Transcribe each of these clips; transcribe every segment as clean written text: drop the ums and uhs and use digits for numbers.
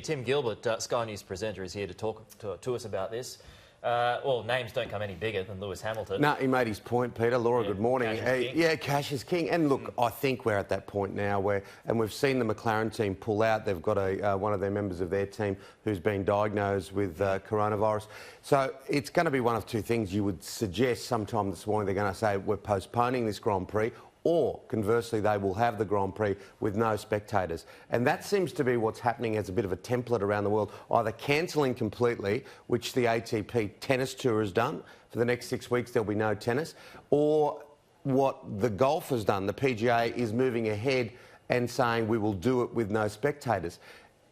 Tim Gilbert, Sky News presenter, is here to talk to us about this. Well, names don't come any bigger than Lewis Hamilton. No, he made his point, Peter. Laura, good morning. Cash Cash is king. And look, I think we're at that point now where, and we've seen the McLaren team pull out. They've got one of their members of their team who's been diagnosed with coronavirus. So it's going to be one of two things. You would suggest sometime this morning they're going to say we're postponing this Grand Prix, or conversely, they will have the Grand Prix with no spectators. And that seems to be what's happening as a bit of a template around the world, either cancelling completely, which the ATP Tennis Tour has done. For the next 6 weeks, there'll be no tennis. Or what the golf has done, the PGA is moving ahead and saying we will do it with no spectators.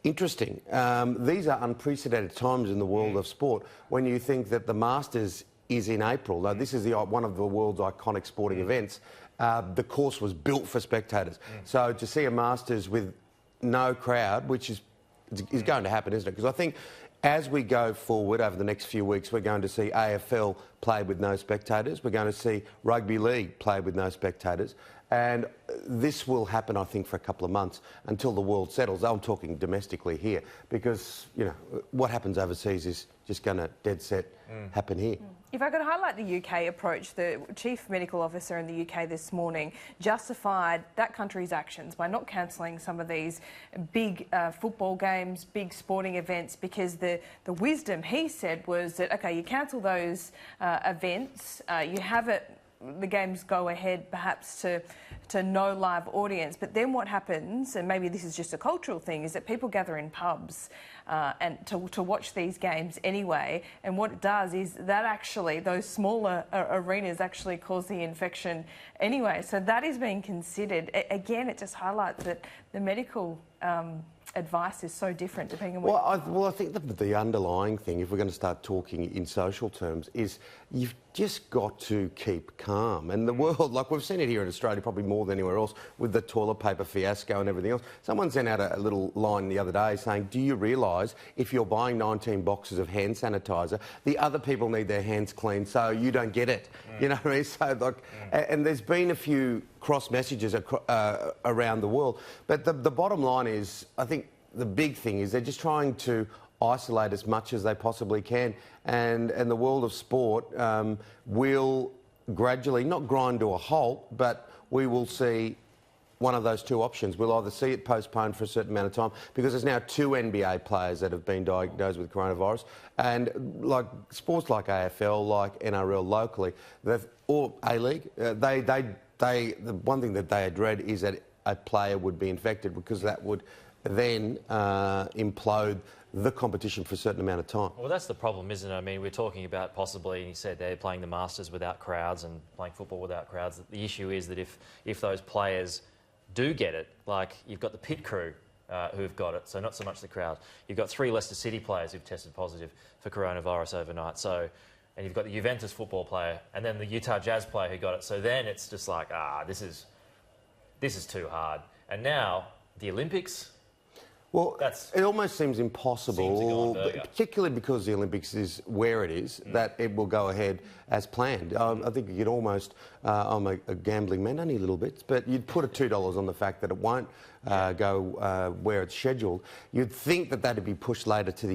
Interesting. These are unprecedented times in the world of sport when you think that the Masters is in April. Now, this is one of the world's iconic sporting events. The course was built for spectators. So to see a Masters with no crowd, which is going to happen, isn't it? Because I think as we go forward over the next few weeks, we're going to see AFL played with no spectators. We're going to see Rugby League played with no spectators. And this will happen, I think, for a couple of months until the world settles. I'm talking domestically here because, you know, what happens overseas is just going to dead set happen here. If I could highlight the UK approach, the Chief Medical Officer in the UK this morning justified that country's actions by not cancelling some of these big football games, big sporting events, because the wisdom, he said, was that, OK, you cancel those events, you have the games go ahead perhaps to no live audience, but then what happens, and maybe this is just a cultural thing, is that people gather in pubs and to watch these games anyway, and what it does is that actually, those smaller arenas actually cause the infection anyway. So that is being considered. Again, it just highlights that the medical advice is so different depending on what... Well, I think the underlying thing, if we're going to start talking in social terms, is you've just got to keep calm. And the world, like we've seen it here in Australia probably more than anywhere else, with the toilet paper fiasco and everything else. Someone sent out a little line the other day saying, do you realise if you're buying 19 boxes of hand sanitiser, the other people need their hands clean, so you don't get it? You know what I mean? So, like, and there's been a few cross messages around the world. But the bottom line is, I think the big thing is they're just trying to isolate as much as they possibly can. And the world of sport will gradually, not grind to a halt, but we will see one of those two options. We'll either see it postponed for a certain amount of time, because there's now 2 NBA players that have been diagnosed with coronavirus, and like sports like AFL, like NRL locally, or A-League, the one thing that they dread is that a player would be infected, because that would then implode the competition for a certain amount of time. Well, that's the problem, isn't it? I mean, we're talking about possibly, and you said they're playing the Masters without crowds and playing football without crowds. The issue is that if those players do get it, like you've got the pit crew who've got it, so not so much the crowd. You've got 3 Leicester City players who've tested positive for coronavirus overnight. So, and you've got the Juventus football player, and then the Utah Jazz player who got it. So then it's just like, this is too hard. And now the Olympics. Well, it almost seems impossible, particularly because the Olympics is where it is, that it will go ahead as planned. I think you could almost, I'm a gambling man, only a little bit, but you'd put a $2 on the fact that it won't go where it's scheduled. You'd think that that'd be pushed later to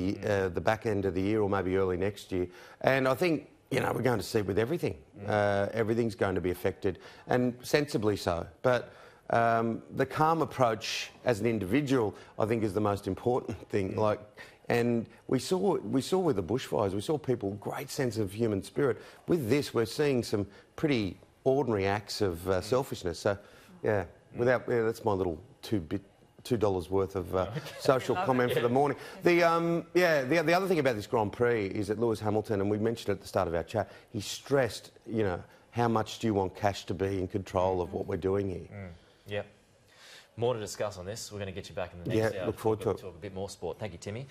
the back end of the year, or maybe early next year. And I think, you know, we're going to see it with everything. Everything's going to be affected, and sensibly so. But the calm approach as an individual, I think, is the most important thing. Like, and we saw with the bushfires, we saw people, great sense of human spirit. With this, we're seeing some pretty ordinary acts of selfishness. So, that's my little $2 worth of social comment for the morning. The other thing about this Grand Prix is that Lewis Hamilton, and we mentioned at the start of our chat, he stressed, you know, how much do you want Cash to be in control of what we're doing here? Yeah. More to discuss on this. We're going to get you back in the next hour. Look forward to it. Talk a bit more sport. Thank you, Timmy.